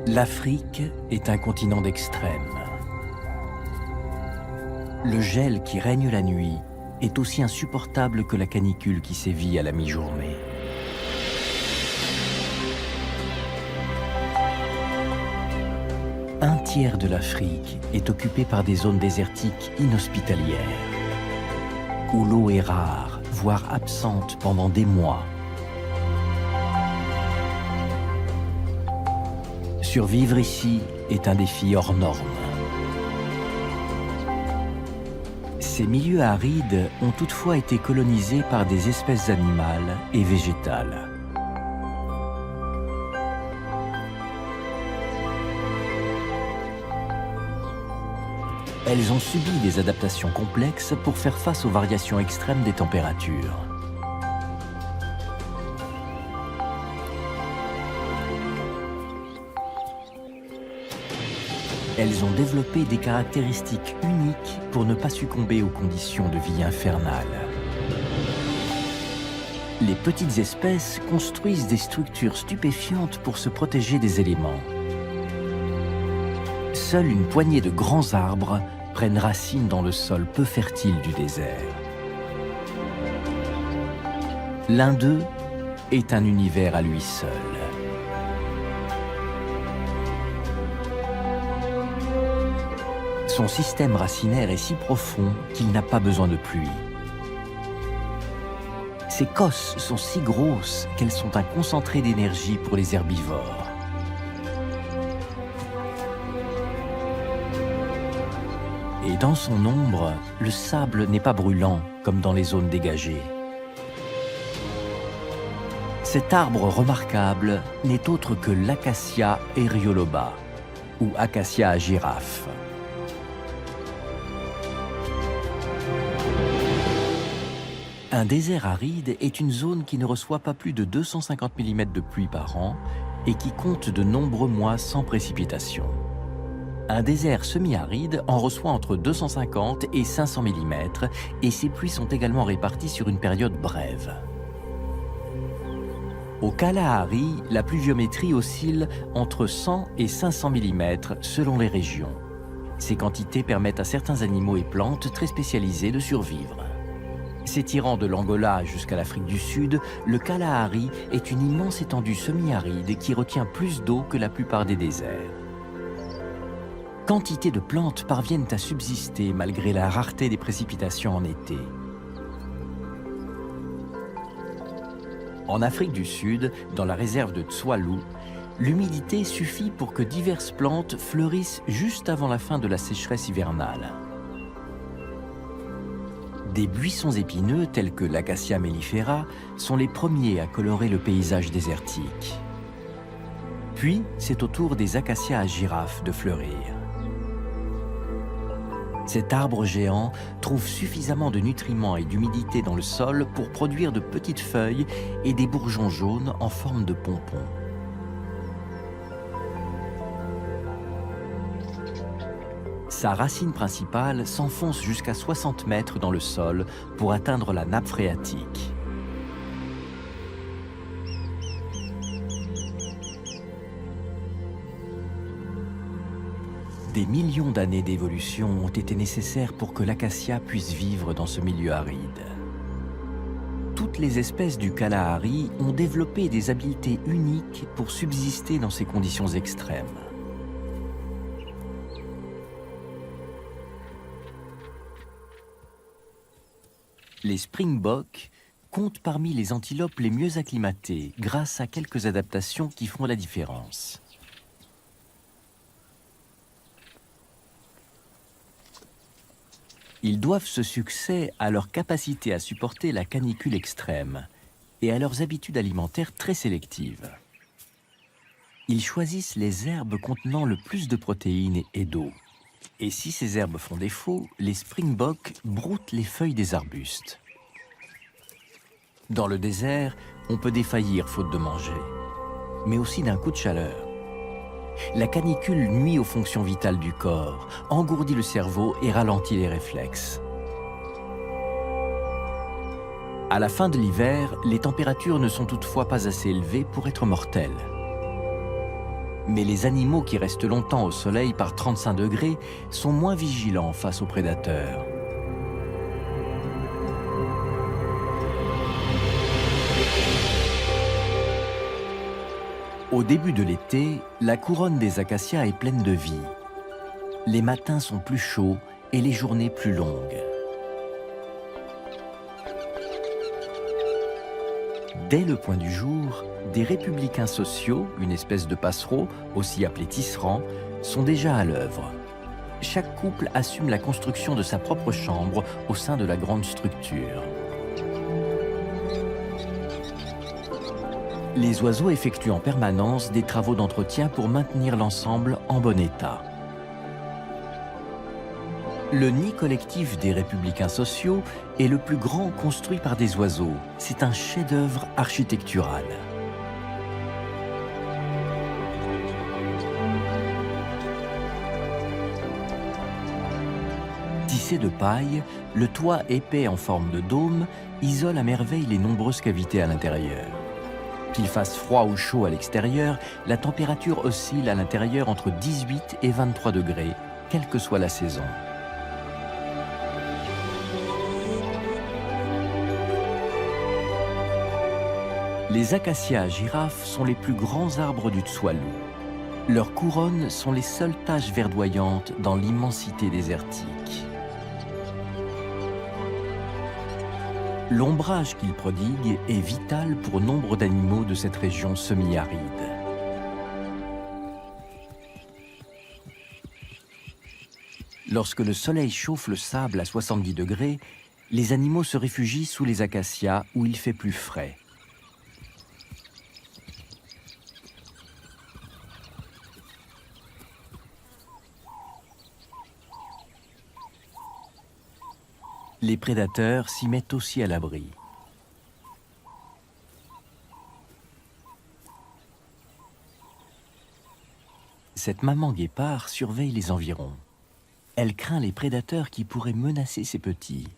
L'Afrique est un continent d'extrêmes. Le gel qui règne la nuit est aussi insupportable que la canicule qui sévit à la mi-journée. Un tiers de l'Afrique est occupé par des zones désertiques inhospitalières, où l'eau est rare, voire absente pendant des mois. Survivre ici est un défi hors norme. Ces milieux arides ont toutefois été colonisés par des espèces animales et végétales. Elles ont subi des adaptations complexes pour faire face aux variations extrêmes des températures. Elles ont développé des caractéristiques uniques pour ne pas succomber aux conditions de vie infernales. Les petites espèces construisent des structures stupéfiantes pour se protéger des éléments. Seule une poignée de grands arbres prennent racine dans le sol peu fertile du désert. L'un d'eux est un univers à lui seul. Son système racinaire est si profond qu'il n'a pas besoin de pluie. Ses cosses sont si grosses qu'elles sont un concentré d'énergie pour les herbivores. Et dans son ombre, le sable n'est pas brûlant comme dans les zones dégagées. Cet arbre remarquable n'est autre que l'Acacia erioloba, ou Acacia à girafe. Un désert aride est une zone qui ne reçoit pas plus de 250 mm de pluie par an et qui compte de nombreux mois sans précipitation. Un désert semi-aride en reçoit entre 250 et 500 mm et ces pluies sont également réparties sur une période brève. Au Kalahari, la pluviométrie oscille entre 100 et 500 mm selon les régions. Ces quantités permettent à certains animaux et plantes très spécialisés de survivre. S'étirant de l'Angola jusqu'à l'Afrique du Sud, le Kalahari est une immense étendue semi-aride qui retient plus d'eau que la plupart des déserts. Quantité de plantes parviennent à subsister malgré la rareté des précipitations en été. En Afrique du Sud, dans la réserve de Tswalu, l'humidité suffit pour que diverses plantes fleurissent juste avant la fin de la sécheresse hivernale. Des buissons épineux tels que l'Acacia mellifera sont les premiers à colorer le paysage désertique. Puis, c'est au tour des acacias à girafes de fleurir. Cet arbre géant trouve suffisamment de nutriments et d'humidité dans le sol pour produire de petites feuilles et des bourgeons jaunes en forme de pompons. Sa racine principale s'enfonce jusqu'à 60 mètres dans le sol pour atteindre la nappe phréatique. Des millions d'années d'évolution ont été nécessaires pour que l'acacia puisse vivre dans ce milieu aride. Toutes les espèces du Kalahari ont développé des habiletés uniques pour subsister dans ces conditions extrêmes. Les springboks comptent parmi les antilopes les mieux acclimatées grâce à quelques adaptations qui font la différence. Ils doivent ce succès à leur capacité à supporter la canicule extrême et à leurs habitudes alimentaires très sélectives. Ils choisissent les herbes contenant le plus de protéines et d'eau. Et si ces herbes font défaut, les springboks broutent les feuilles des arbustes. Dans le désert, on peut défaillir faute de manger, mais aussi d'un coup de chaleur. La canicule nuit aux fonctions vitales du corps, engourdit le cerveau et ralentit les réflexes. À la fin de l'hiver, les températures ne sont toutefois pas assez élevées pour être mortelles. Mais les animaux qui restent longtemps au soleil par 35 degrés sont moins vigilants face aux prédateurs. Au début de l'été, la couronne des acacias est pleine de vie. Les matins sont plus chauds et les journées plus longues. Dès le point du jour, des républicains sociaux, une espèce de passereau, aussi appelé tisserand, sont déjà à l'œuvre. Chaque couple assume la construction de sa propre chambre au sein de la grande structure. Les oiseaux effectuent en permanence des travaux d'entretien pour maintenir l'ensemble en bon état. Le nid collectif des républicains sociaux est le plus grand construit par des oiseaux. C'est un chef-d'œuvre architectural. Tissé de paille, le toit épais en forme de dôme isole à merveille les nombreuses cavités à l'intérieur. Qu'il fasse froid ou chaud à l'extérieur, la température oscille à l'intérieur entre 18 et 23 degrés, quelle que soit la saison. Les acacias à girafes sont les plus grands arbres du Tswalu. Leurs couronnes sont les seules taches verdoyantes dans l'immensité désertique. L'ombrage qu'ils prodiguent est vital pour nombre d'animaux de cette région semi-aride. Lorsque le soleil chauffe le sable à 70 degrés, les animaux se réfugient sous les acacias où il fait plus frais. Les prédateurs s'y mettent aussi à l'abri. Cette maman guépard surveille les environs. Elle craint les prédateurs qui pourraient menacer ses petits.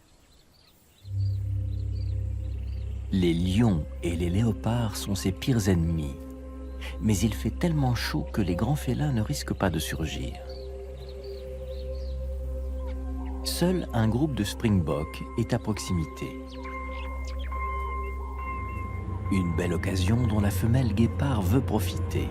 Les lions et les léopards sont ses pires ennemis. Mais il fait tellement chaud que les grands félins ne risquent pas de surgir. Seul un groupe de springboks est à proximité. Une belle occasion dont la femelle guépard veut profiter.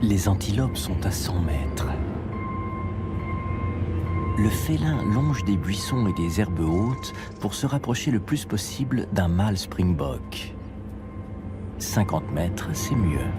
Les antilopes sont à 100 mètres. Le félin longe des buissons et des herbes hautes pour se rapprocher le plus possible d'un mâle springbok. 50 mètres, c'est mieux.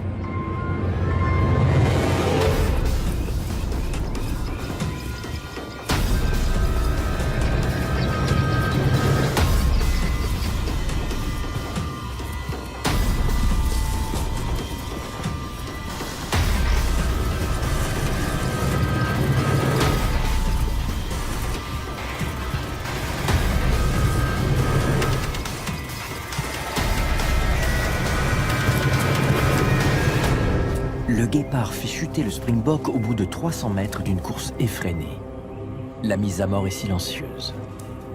Le guépard fait chuter le springbok au bout de 300 mètres d'une course effrénée. La mise à mort est silencieuse.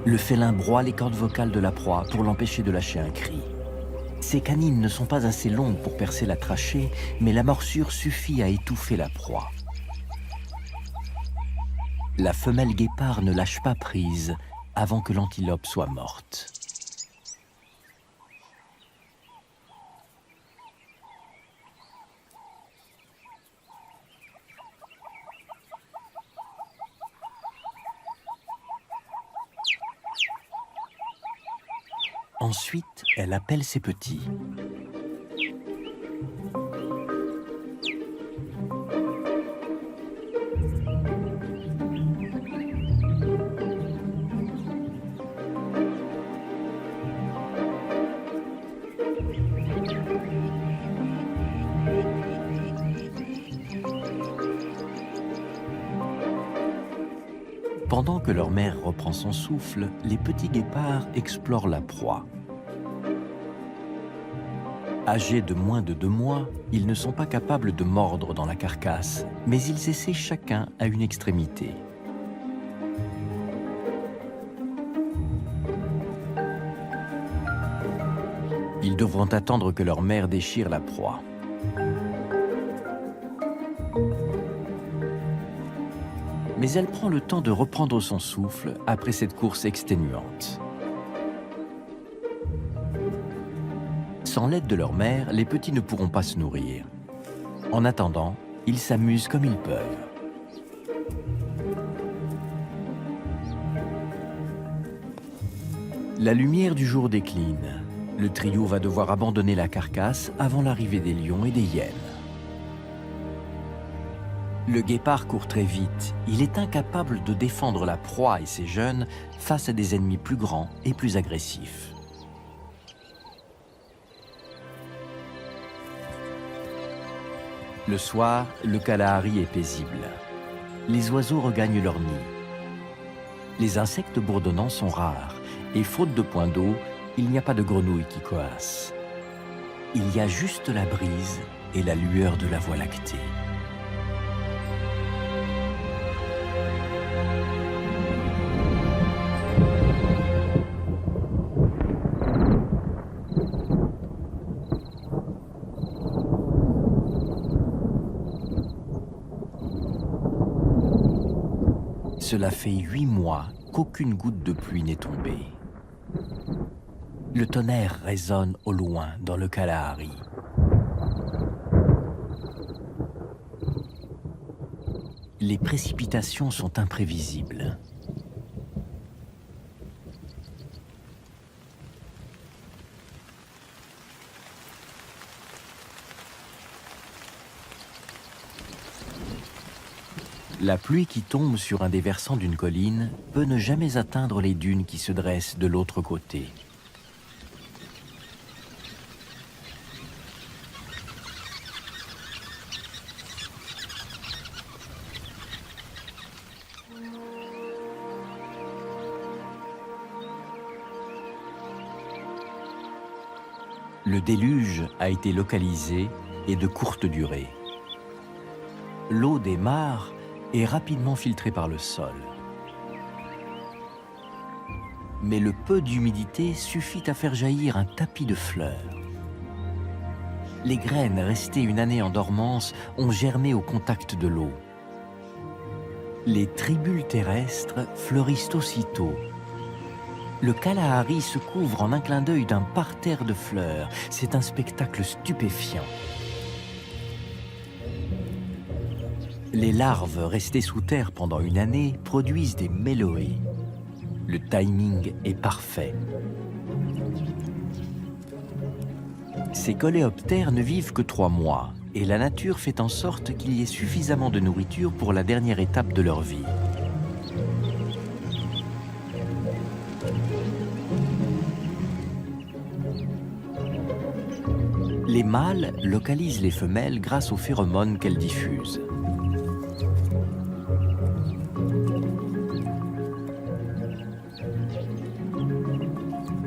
Le félin broie les cordes vocales de la proie pour l'empêcher de lâcher un cri. Ses canines ne sont pas assez longues pour percer la trachée, mais la morsure suffit à étouffer la proie. La femelle guépard ne lâche pas prise avant que l'antilope soit morte. Ensuite, elle appelle ses petits. Pendant que leur mère reprend son souffle, les petits guépards explorent la proie. Âgés de moins de 2 mois, ils ne sont pas capables de mordre dans la carcasse, mais ils essaient chacun à une extrémité. Ils devront attendre que leur mère déchire la proie. Mais elle prend le temps de reprendre son souffle après cette course exténuante. Sans l'aide de leur mère, les petits ne pourront pas se nourrir. En attendant, ils s'amusent comme ils peuvent. La lumière du jour décline. Le trio va devoir abandonner la carcasse avant l'arrivée des lions et des hyènes. Le guépard court très vite. Il est incapable de défendre la proie et ses jeunes face à des ennemis plus grands et plus agressifs. Le soir, le Kalahari est paisible. Les oiseaux regagnent leur nid. Les insectes bourdonnants sont rares et faute de point d'eau, il n'y a pas de grenouilles qui coassent. Il y a juste la brise et la lueur de la Voie lactée. Cela fait 8 mois qu'aucune goutte de pluie n'est tombée. Le tonnerre résonne au loin dans le Kalahari. Les précipitations sont imprévisibles. La pluie qui tombe sur un des versants d'une colline peut ne jamais atteindre les dunes qui se dressent de l'autre côté. Le déluge a été localisé et de courte durée. L'eau des mares est rapidement filtrée par le sol. Mais le peu d'humidité suffit à faire jaillir un tapis de fleurs. Les graines restées une année en dormance ont germé au contact de l'eau. Les tribules terrestres fleurissent aussitôt. Le Kalahari se couvre en un clin d'œil d'un parterre de fleurs. C'est un spectacle stupéfiant. Les larves restées sous terre pendant une année produisent des méloées. Le timing est parfait. Ces coléoptères ne vivent que 3 mois et la nature fait en sorte qu'il y ait suffisamment de nourriture pour la dernière étape de leur vie. Les mâles localisent les femelles grâce aux phéromones qu'elles diffusent.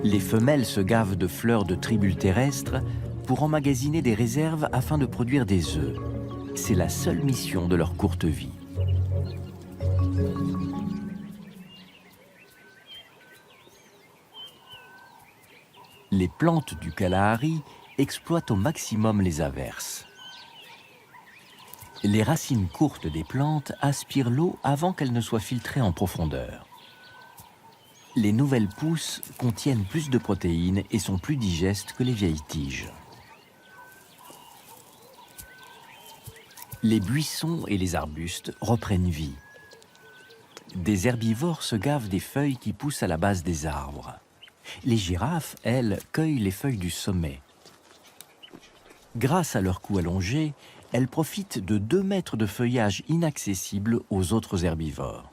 Les femelles se gavent de fleurs de tribules terrestres pour emmagasiner des réserves afin de produire des œufs. C'est la seule mission de leur courte vie. Les plantes du Kalahari exploitent au maximum les averses. Les racines courtes des plantes aspirent l'eau avant qu'elle ne soit filtrée en profondeur. Les nouvelles pousses contiennent plus de protéines et sont plus digestes que les vieilles tiges. Les buissons et les arbustes reprennent vie. Des herbivores se gavent des feuilles qui poussent à la base des arbres. Les girafes, elles, cueillent les feuilles du sommet. Grâce à leur cou allongé, elles profitent de 2 mètres de feuillage inaccessible aux autres herbivores.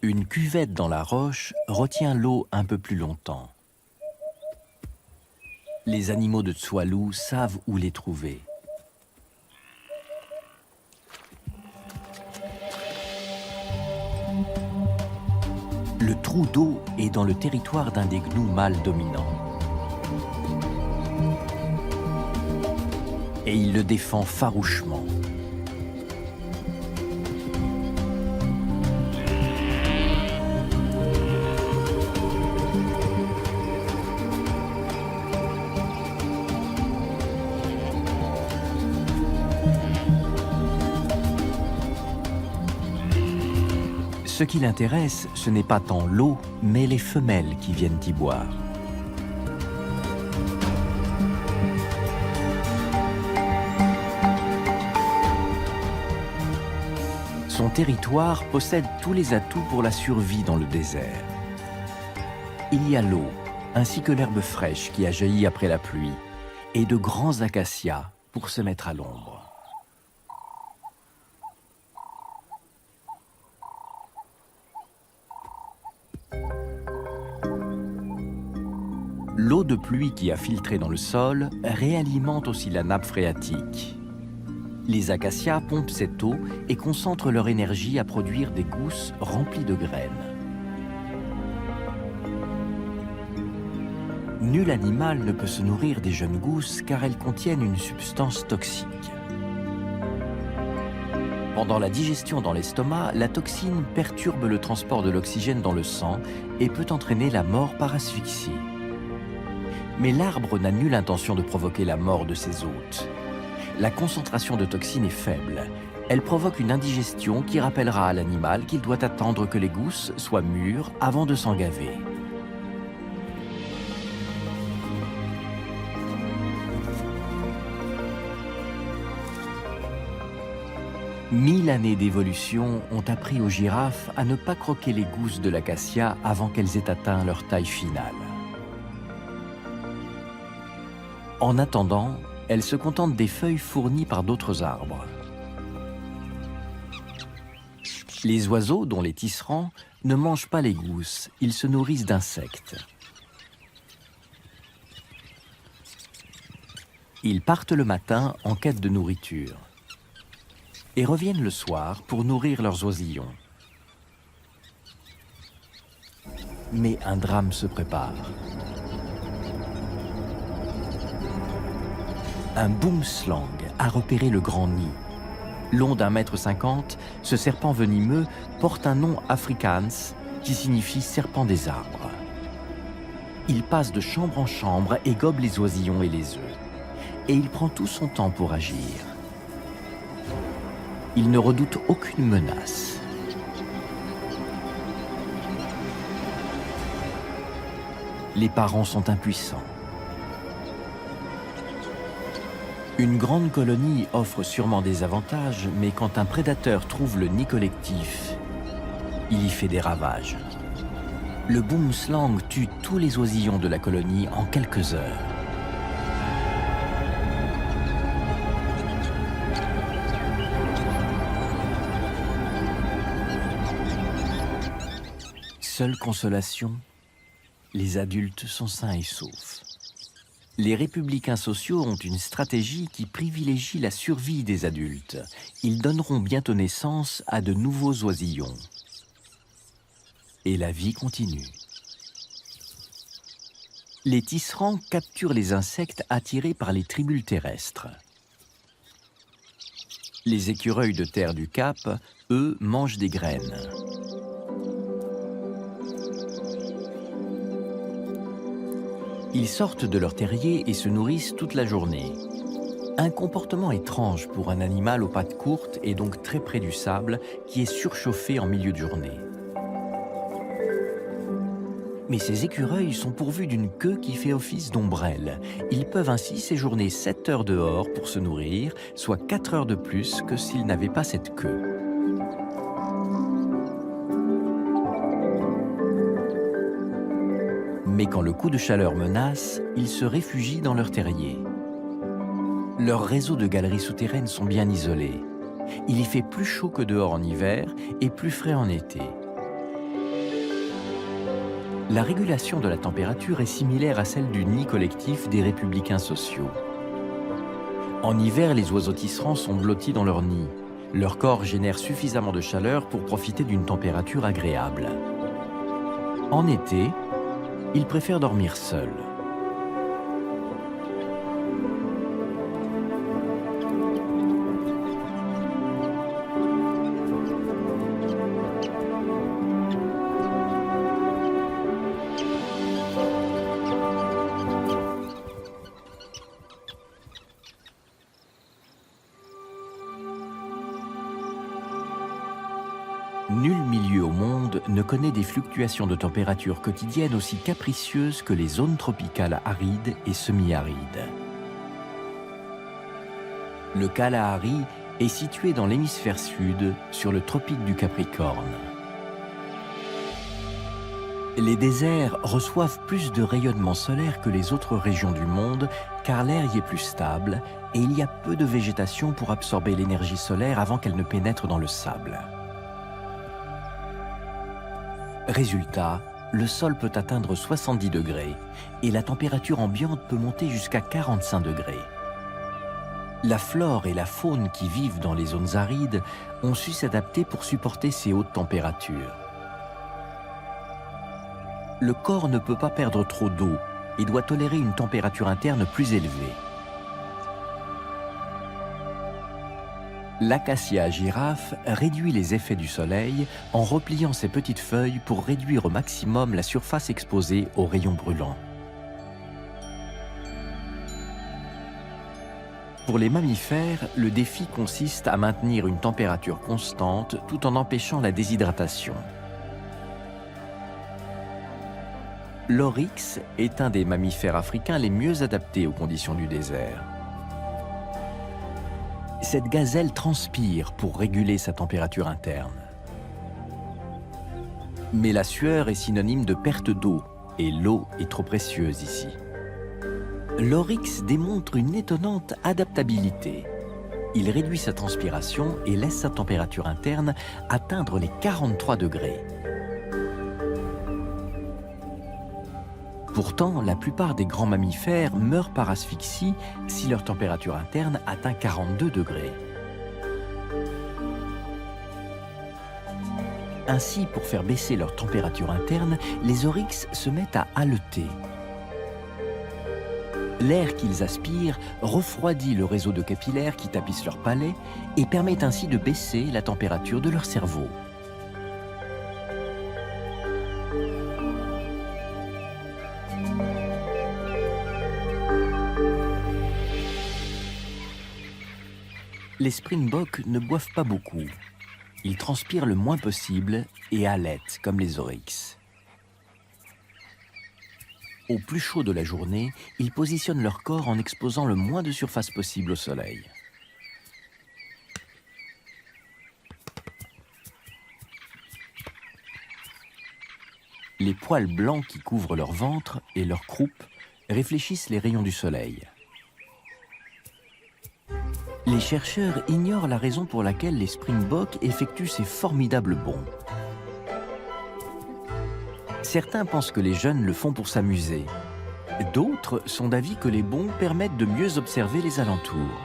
Une cuvette dans la roche retient l'eau un peu plus longtemps. Les animaux de Tsoalou savent où les trouver. trou d'eau est dans le territoire d'un des gnous mâles dominants. Et il le défend farouchement. Ce qui l'intéresse, ce n'est pas tant l'eau, mais les femelles qui viennent y boire. Son territoire possède tous les atouts pour la survie dans le désert. Il y a l'eau, ainsi que l'herbe fraîche qui a jailli après la pluie, et de grands acacias pour se mettre à l'ombre. L'eau de pluie qui a filtré dans le sol réalimente aussi la nappe phréatique. Les acacias pompent cette eau et concentrent leur énergie à produire des gousses remplies de graines. Nul animal ne peut se nourrir des jeunes gousses car elles contiennent une substance toxique. Pendant la digestion dans l'estomac, la toxine perturbe le transport de l'oxygène dans le sang et peut entraîner la mort par asphyxie. Mais l'arbre n'a nulle intention de provoquer la mort de ses hôtes. La concentration de toxines est faible. Elle provoque une indigestion qui rappellera à l'animal qu'il doit attendre que les gousses soient mûres avant de s'en gaver. Mille années d'évolution ont appris aux girafes à ne pas croquer les gousses de l'acacia avant qu'elles aient atteint leur taille finale. En attendant, elles se contentent des feuilles fournies par d'autres arbres. Les oiseaux, dont les tisserands, ne mangent pas les gousses, ils se nourrissent d'insectes. Ils partent le matin en quête de nourriture et reviennent le soir pour nourrir leurs oisillons. Mais un drame se prépare. Un boomslang a repéré le grand nid. Long d'1,50 m, ce serpent venimeux porte un nom afrikaans qui signifie serpent des arbres. Il passe de chambre en chambre et gobe les oisillons et les œufs. Et il prend tout son temps pour agir. Il ne redoute aucune menace. Les parents sont impuissants. Une grande colonie offre sûrement des avantages, mais quand un prédateur trouve le nid collectif, il y fait des ravages. Le boomslang tue tous les oisillons de la colonie en quelques heures. Seule consolation, les adultes sont sains et saufs. Les républicains sociaux ont une stratégie qui privilégie la survie des adultes. Ils donneront bientôt naissance à de nouveaux oisillons. Et la vie continue. Les tisserands capturent les insectes attirés par les tribules terrestres. Les écureuils de terre du Cap, eux, mangent des graines. Ils sortent de leur terrier et se nourrissent toute la journée. Un comportement étrange pour un animal aux pattes courtes et donc très près du sable qui est surchauffé en milieu de journée. Mais ces écureuils sont pourvus d'une queue qui fait office d'ombrelle. Ils peuvent ainsi séjourner 7 heures dehors pour se nourrir, soit 4 heures de plus que s'ils n'avaient pas cette queue. Mais quand le coup de chaleur menace, ils se réfugient dans leur terrier. Leurs réseaux de galeries souterraines sont bien isolés. Il y fait plus chaud que dehors en hiver et plus frais en été. La régulation de la température est similaire à celle du nid collectif des républicains sociaux. En hiver, les oiseaux tisserands sont blottis dans leur nid. Leur corps génère suffisamment de chaleur pour profiter d'une température agréable. En été, ils préfèrent dormir seuls. Nul milieu au monde ne connaît des fluctuations de température quotidiennes aussi capricieuses que les zones tropicales arides et semi-arides. Le Kalahari est situé dans l'hémisphère sud, sur le tropique du Capricorne. Les déserts reçoivent plus de rayonnement solaire que les autres régions du monde, car l'air y est plus stable et il y a peu de végétation pour absorber l'énergie solaire avant qu'elle ne pénètre dans le sable. Résultat, le sol peut atteindre 70 degrés et la température ambiante peut monter jusqu'à 45 degrés. La flore et la faune qui vivent dans les zones arides ont su s'adapter pour supporter ces hautes températures. Le corps ne peut pas perdre trop d'eau et doit tolérer une température interne plus élevée. L'acacia girafe réduit les effets du soleil en repliant ses petites feuilles pour réduire au maximum la surface exposée aux rayons brûlants. Pour les mammifères, le défi consiste à maintenir une température constante tout en empêchant la déshydratation. L'oryx est un des mammifères africains les mieux adaptés aux conditions du désert. Cette gazelle transpire pour réguler sa température interne. Mais la sueur est synonyme de perte d'eau, et l'eau est trop précieuse ici. L'oryx démontre une étonnante adaptabilité. Il réduit sa transpiration et laisse sa température interne atteindre les 43 degrés. Pourtant, la plupart des grands mammifères meurent par asphyxie si leur température interne atteint 42 degrés. Ainsi, pour faire baisser leur température interne, les oryx se mettent à haleter. L'air qu'ils aspirent refroidit le réseau de capillaires qui tapissent leur palais et permet ainsi de baisser la température de leur cerveau. Les springboks ne boivent pas beaucoup. Ils transpirent le moins possible et halètent comme les oryx. Au plus chaud de la journée, ils positionnent leur corps en exposant le moins de surface possible au soleil. Les poils blancs qui couvrent leur ventre et leur croupe réfléchissent les rayons du soleil. Les chercheurs ignorent la raison pour laquelle les springboks effectuent ces formidables bonds. Certains pensent que les jeunes le font pour s'amuser. D'autres sont d'avis que les bonds permettent de mieux observer les alentours.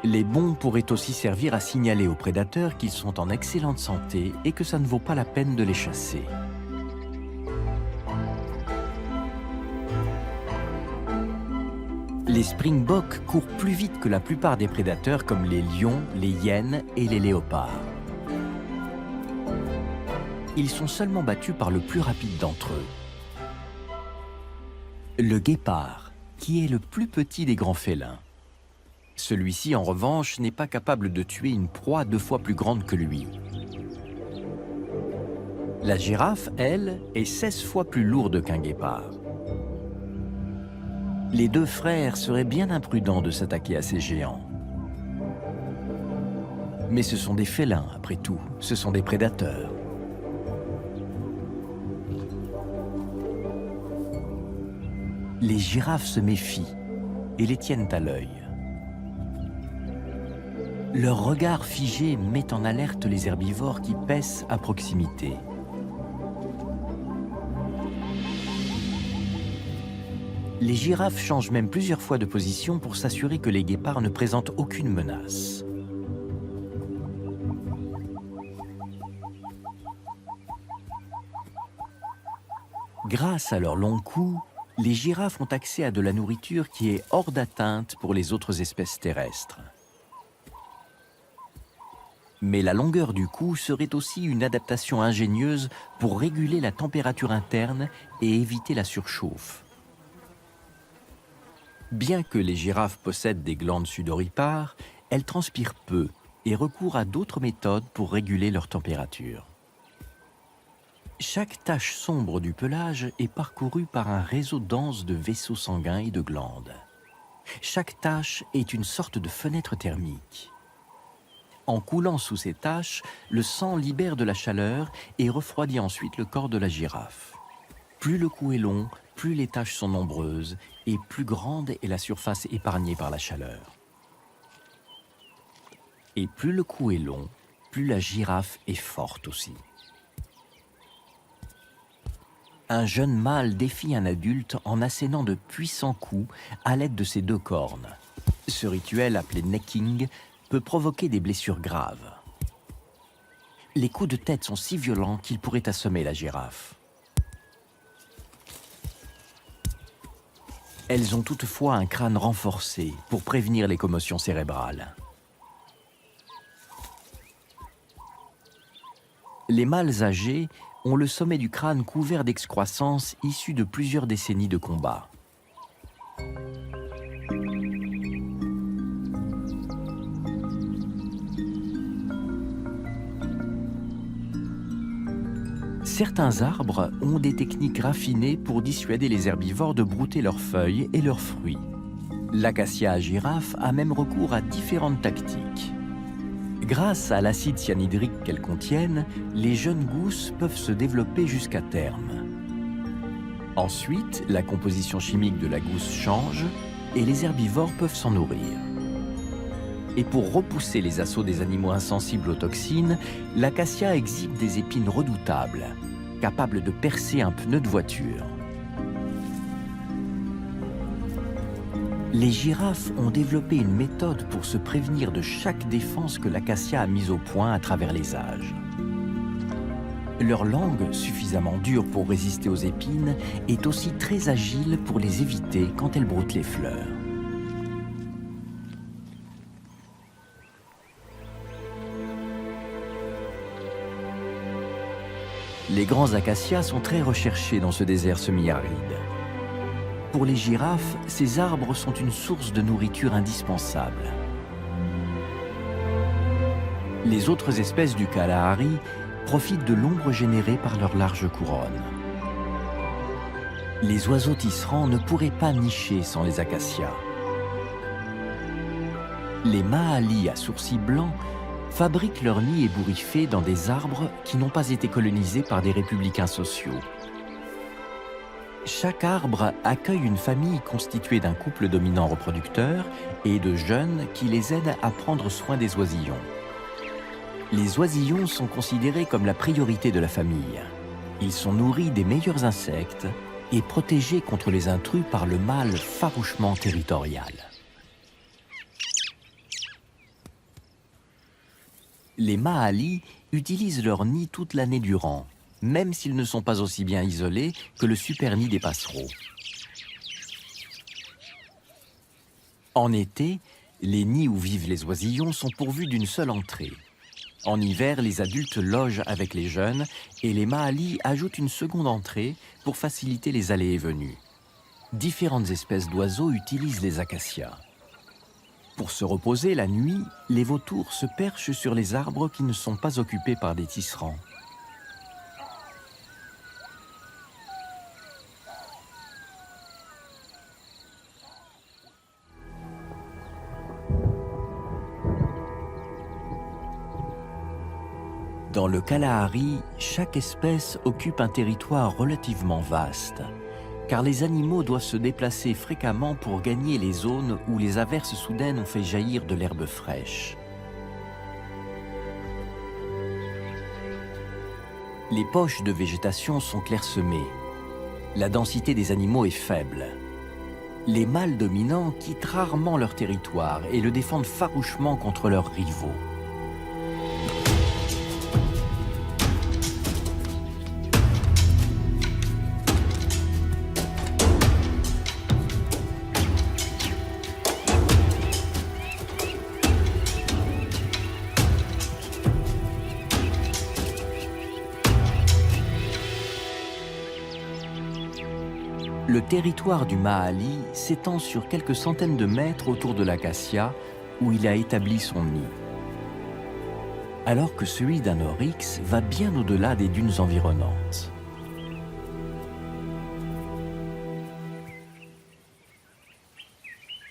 Les bonds pourraient aussi servir à signaler aux prédateurs qu'ils sont en excellente santé et que ça ne vaut pas la peine de les chasser. Les springboks courent plus vite que la plupart des prédateurs comme les lions, les hyènes et les léopards. Ils sont seulement battus par le plus rapide d'entre eux. Le guépard, qui est le plus petit des grands félins. Celui-ci, en revanche, n'est pas capable de tuer une proie 2 fois plus grande que lui. La girafe, elle, est 16 fois plus lourde qu'un guépard. Les 2 frères seraient bien imprudents de s'attaquer à ces géants. Mais ce sont des félins, après tout. Ce sont des prédateurs. Les girafes se méfient et les tiennent à l'œil. Leur regard figé met en alerte les herbivores qui paissent à proximité. Les girafes changent même plusieurs fois de position pour s'assurer que les guépards ne présentent aucune menace. Grâce à leur long cou, les girafes ont accès à de la nourriture qui est hors d'atteinte pour les autres espèces terrestres. Mais la longueur du cou serait aussi une adaptation ingénieuse pour réguler la température interne et éviter la surchauffe. Bien que les girafes possèdent des glandes sudoripares, elles transpirent peu et recourent à d'autres méthodes pour réguler leur température. Chaque tache sombre du pelage est parcourue par un réseau dense de vaisseaux sanguins et de glandes. Chaque tache est une sorte de fenêtre thermique. En coulant sous ces taches, le sang libère de la chaleur et refroidit ensuite le corps de la girafe. Plus le cou est long, plus les taches sont nombreuses et plus grande est la surface épargnée par la chaleur. Et plus le cou est long, plus la girafe est forte aussi. Un jeune mâle défie un adulte en assénant de puissants coups à l'aide de ses deux cornes. Ce rituel, appelé necking, peut provoquer des blessures graves. Les coups de tête sont si violents qu'ils pourraient assommer la girafe. Elles ont toutefois un crâne renforcé pour prévenir les commotions cérébrales. Les mâles âgés ont le sommet du crâne couvert d'excroissance issus de plusieurs décennies de combat. Certains arbres ont des techniques raffinées pour dissuader les herbivores de brouter leurs feuilles et leurs fruits. L'acacia à girafe a même recours à différentes tactiques. Grâce à l'acide cyanhydrique qu'elles contiennent, les jeunes gousses peuvent se développer jusqu'à terme. Ensuite, la composition chimique de la gousse change et les herbivores peuvent s'en nourrir. Et pour repousser les assauts des animaux insensibles aux toxines, l'acacia exhibe des épines redoutables, capables de percer un pneu de voiture. Les girafes ont développé une méthode pour se prévenir de chaque défense que l'acacia a mise au point à travers les âges. Leur langue, suffisamment dure pour résister aux épines, est aussi très agile pour les éviter quand elles broutent les fleurs. Les grands acacias sont très recherchés dans ce désert semi-aride. Pour les girafes, ces arbres sont une source de nourriture indispensable. Les autres espèces du Kalahari profitent de l'ombre générée par leur large couronne. Les oiseaux tisserands ne pourraient pas nicher sans les acacias. Les mahalis à sourcils blancs fabriquent leurs nids ébouriffés dans des arbres qui n'ont pas été colonisés par des républicains sociaux. Chaque arbre accueille une famille constituée d'un couple dominant reproducteur et de jeunes qui les aident à prendre soin des oisillons. Les oisillons sont considérés comme la priorité de la famille. Ils sont nourris des meilleurs insectes et protégés contre les intrus par le mâle farouchement territorial. Les mahalis utilisent leur nid toute l'année durant, même s'ils ne sont pas aussi bien isolés que le super nid des passereaux. En été, les nids où vivent les oisillons sont pourvus d'une seule entrée. En hiver, les adultes logent avec les jeunes et les mahalis ajoutent une seconde entrée pour faciliter les allées et venues. Différentes espèces d'oiseaux utilisent les acacias. Pour se reposer la nuit, les vautours se perchent sur les arbres qui ne sont pas occupés par des tisserands. Dans le Kalahari, chaque espèce occupe un territoire relativement vaste, car les animaux doivent se déplacer fréquemment pour gagner les zones où les averses soudaines ont fait jaillir de l'herbe fraîche. Les poches de végétation sont clairsemées. La densité des animaux est faible. Les mâles dominants quittent rarement leur territoire et le défendent farouchement contre leurs rivaux. Le territoire du Maali s'étend sur quelques centaines de mètres autour de l'acacia où il a établi son nid. Alors que celui d'un oryx va bien au-delà des dunes environnantes.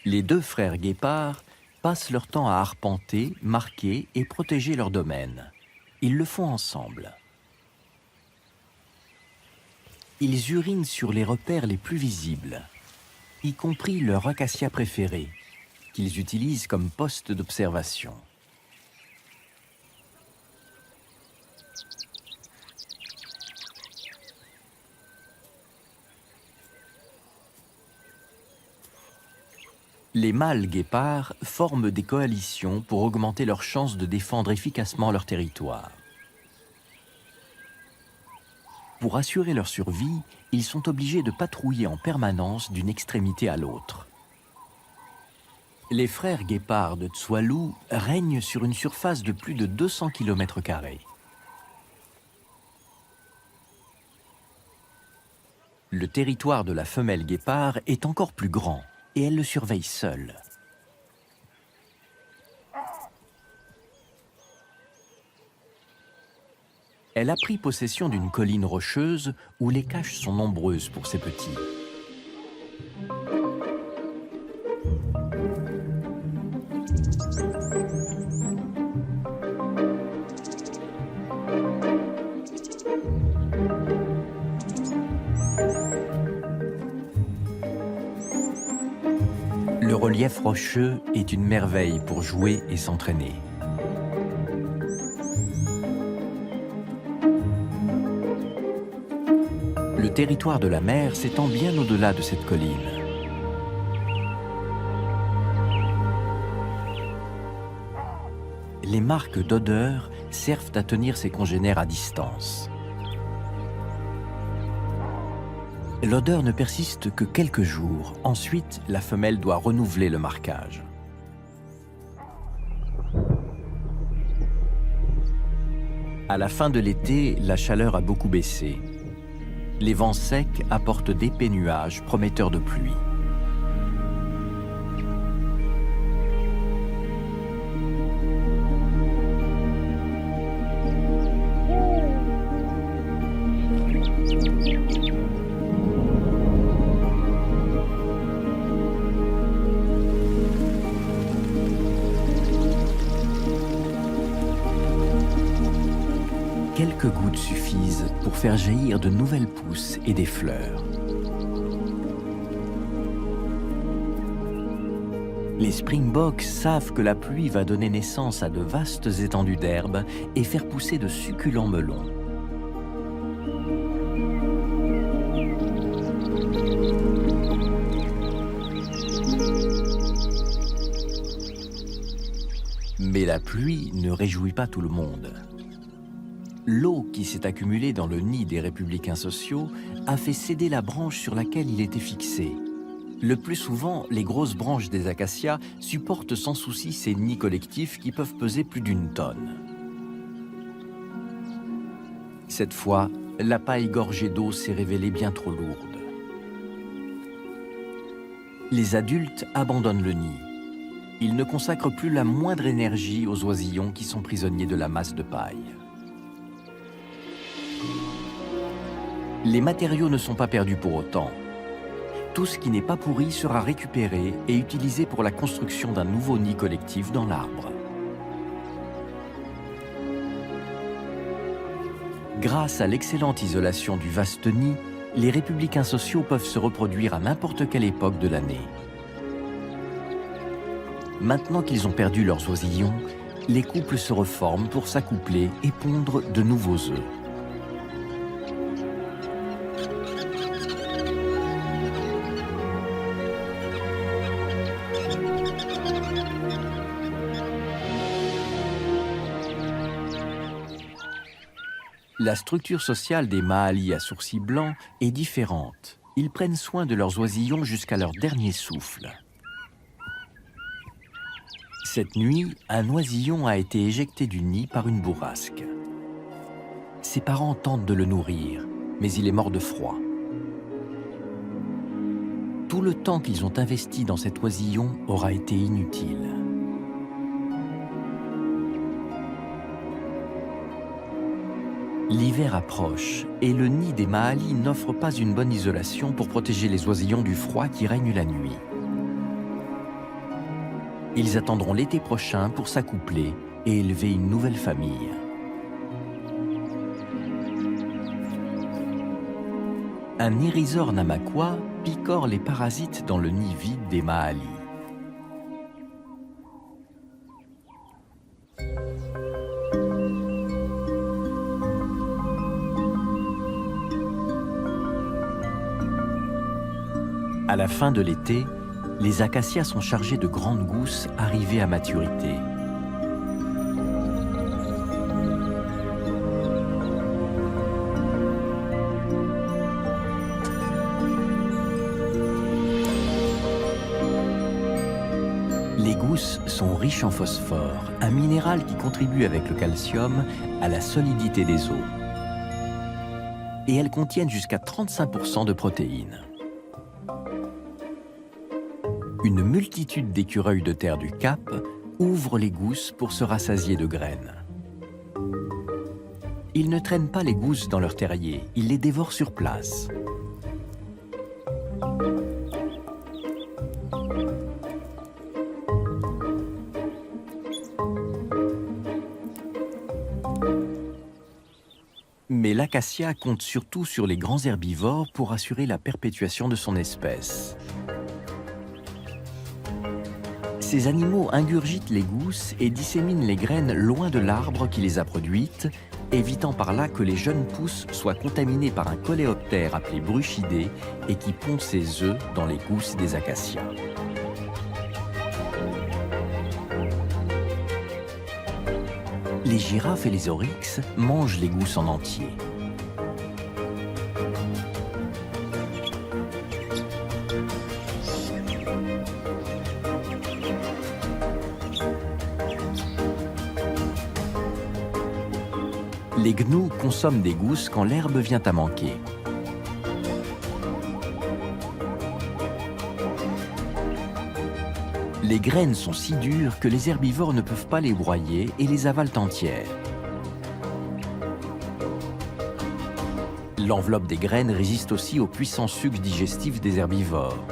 Les deux frères guépards passent leur temps à arpenter, marquer et protéger leur domaine. Ils le font ensemble. Ils urinent sur les repères les plus visibles, y compris leur acacia préféré, qu'ils utilisent comme poste d'observation. Les mâles guépards forment des coalitions pour augmenter leurs chances de défendre efficacement leur territoire. Pour assurer leur survie, ils sont obligés de patrouiller en permanence d'une extrémité à l'autre. Les frères guépards de Tsoalou règnent sur une surface de plus de 200 km². Le territoire de la femelle guépard est encore plus grand et elle le surveille seule. Elle a pris possession d'une colline rocheuse où les caches sont nombreuses pour ses petits. Le relief rocheux est une merveille pour jouer et s'entraîner. Le territoire de la mer s'étend bien au-delà de cette colline. Les marques d'odeur servent à tenir ses congénères à distance. L'odeur ne persiste que quelques jours. Ensuite, la femelle doit renouveler le marquage. À la fin de l'été, la chaleur a beaucoup baissé. Les vents secs apportent d'épais nuages prometteurs de pluie. Quelques gouttes suffisent pour faire jaillir de nouvelles pousses et des fleurs. Les springboks savent que la pluie va donner naissance à de vastes étendues d'herbes et faire pousser de succulents melons. Mais la pluie ne réjouit pas tout le monde. L'eau qui s'est accumulée dans le nid des républicains sociaux a fait céder la branche sur laquelle il était fixé. Le plus souvent, les grosses branches des acacias supportent sans souci ces nids collectifs qui peuvent peser plus d'1 tonne. Cette fois, la paille gorgée d'eau s'est révélée bien trop lourde. Les adultes abandonnent le nid. Ils ne consacrent plus la moindre énergie aux oisillons qui sont prisonniers de la masse de paille. Les matériaux ne sont pas perdus pour autant. Tout ce qui n'est pas pourri sera récupéré et utilisé pour la construction d'un nouveau nid collectif dans l'arbre. Grâce à l'excellente isolation du vaste nid, les républicains sociaux peuvent se reproduire à n'importe quelle époque de l'année. Maintenant qu'ils ont perdu leurs oisillons, les couples se reforment pour s'accoupler et pondre de nouveaux œufs. La structure sociale des Maali à sourcils blancs est différente. Ils prennent soin de leurs oisillons jusqu'à leur dernier souffle. Cette nuit, un oisillon a été éjecté du nid par une bourrasque. Ses parents tentent de le nourrir, mais il est mort de froid. le temps qu'ils ont investi dans cet oisillon aura été inutile. L'hiver approche et le nid des Mahalis n'offre pas une bonne isolation pour protéger les oisillons du froid qui règne la nuit. Ils attendront l'été prochain pour s'accoupler et élever une nouvelle famille. Un hérisseur namaquois picore les parasites dans le nid vide des Mahalis. À la fin de l'été, les acacias sont chargés de grandes gousses arrivées à maturité. Les gousses sont riches en phosphore, un minéral qui contribue avec le calcium à la solidité des os. Et elles contiennent jusqu'à 35% de protéines. Une multitude d'écureuils de terre du Cap ouvrent les gousses pour se rassasier de graines. Ils ne traînent pas les gousses dans leur terrier, ils les dévorent sur place. Mais l'acacia compte surtout sur les grands herbivores pour assurer la perpétuation de son espèce. Ces animaux ingurgitent les gousses et disséminent les graines loin de l'arbre qui les a produites, évitant par là que les jeunes pousses soient contaminées par un coléoptère appelé bruchidé et qui pond ses œufs dans les gousses des acacias. Les girafes et les oryx mangent les gousses en entier. Les gnous consomment des gousses quand l'herbe vient à manquer. Les graines sont si dures que les herbivores ne peuvent pas les broyer et les avalent entières. L'enveloppe des graines résiste aussi au puissant suc digestif des herbivores.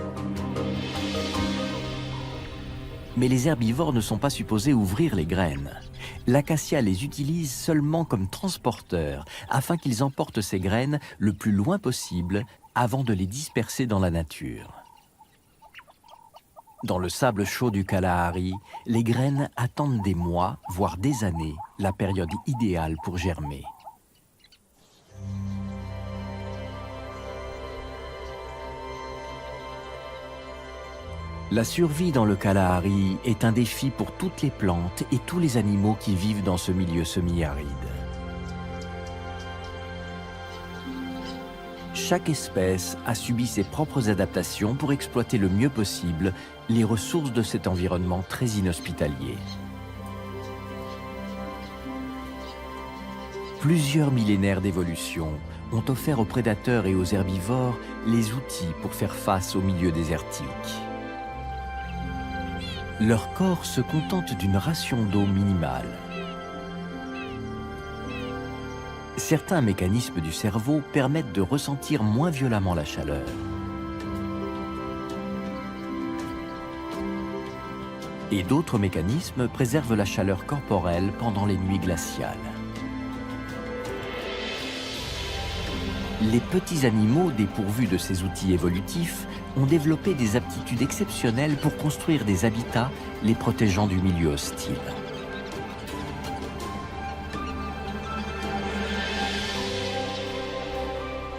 Mais les herbivores ne sont pas supposés ouvrir les graines. L'acacia les utilise seulement comme transporteurs afin qu'ils emportent ces graines le plus loin possible avant de les disperser dans la nature. Dans le sable chaud du Kalahari, les graines attendent des mois, voire des années, la période idéale pour germer. La survie dans le Kalahari est un défi pour toutes les plantes et tous les animaux qui vivent dans ce milieu semi-aride. Chaque espèce a subi ses propres adaptations pour exploiter le mieux possible les ressources de cet environnement très inhospitalier. Plusieurs millénaires d'évolution ont offert aux prédateurs et aux herbivores les outils pour faire face au milieu désertique. Leur corps se contente d'une ration d'eau minimale. Certains mécanismes du cerveau permettent de ressentir moins violemment la chaleur. Et d'autres mécanismes préservent la chaleur corporelle pendant les nuits glaciales. Les petits animaux dépourvus de ces outils évolutifs ont développé des aptitudes exceptionnelles pour construire des habitats les protégeant du milieu hostile.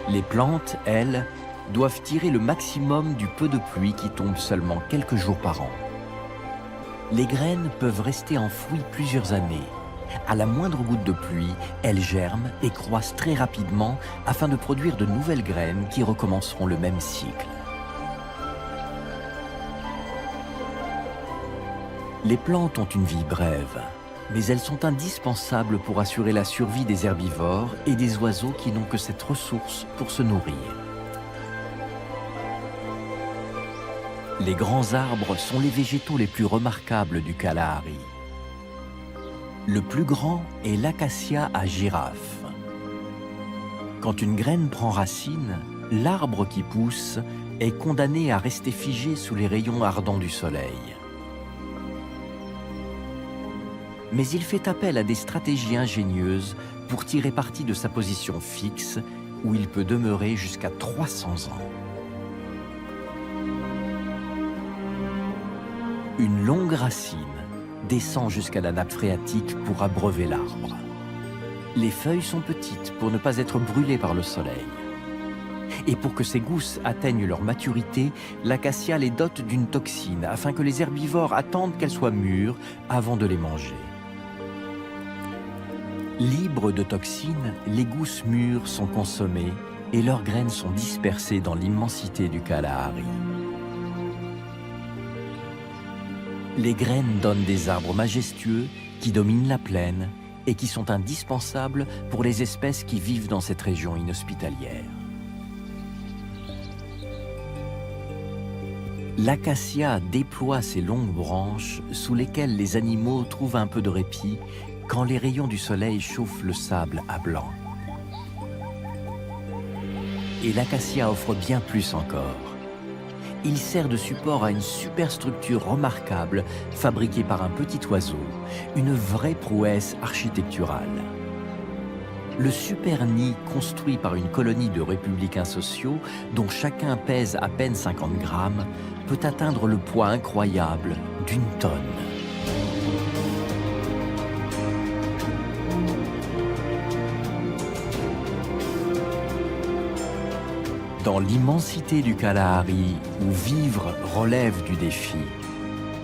Les plantes, elles, doivent tirer le maximum du peu de pluie qui tombe seulement quelques jours par an. Les graines peuvent rester enfouies plusieurs années. À la moindre goutte de pluie, elles germent et croissent très rapidement afin de produire de nouvelles graines qui recommenceront le même cycle. Les plantes ont une vie brève, mais elles sont indispensables pour assurer la survie des herbivores et des oiseaux qui n'ont que cette ressource pour se nourrir. Les grands arbres sont les végétaux les plus remarquables du Kalahari. Le plus grand est l'acacia à girafe. Quand une graine prend racine, l'arbre qui pousse est condamné à rester figé sous les rayons ardents du soleil. Mais il fait appel à des stratégies ingénieuses pour tirer parti de sa position fixe, où il peut demeurer jusqu'à 300 ans. Une longue racine descend jusqu'à la nappe phréatique pour abreuver l'arbre. Les feuilles sont petites pour ne pas être brûlées par le soleil. Et pour que ces gousses atteignent leur maturité, l'acacia les dote d'une toxine afin que les herbivores attendent qu'elles soient mûres avant de les manger. Libres de toxines, les gousses mûres sont consommées et leurs graines sont dispersées dans l'immensité du Kalahari. Les graines donnent des arbres majestueux qui dominent la plaine et qui sont indispensables pour les espèces qui vivent dans cette région inhospitalière. L'acacia déploie ses longues branches sous lesquelles les animaux trouvent un peu de répit quand les rayons du soleil chauffent le sable à blanc. Et l'acacia offre bien plus encore. Il sert de support à une superstructure remarquable fabriquée par un petit oiseau, une vraie prouesse architecturale. Le super nid construit par une colonie de républicains sociaux, dont chacun pèse à peine 50 grammes, peut atteindre le poids incroyable d'1 tonne. Dans l'immensité du Kalahari, où vivre relève du défi,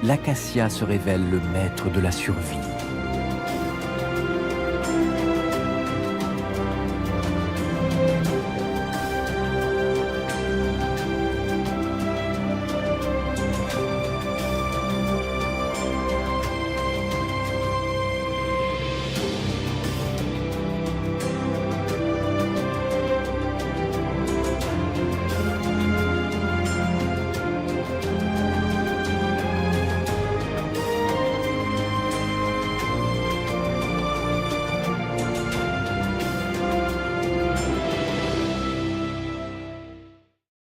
l'acacia se révèle le maître de la survie.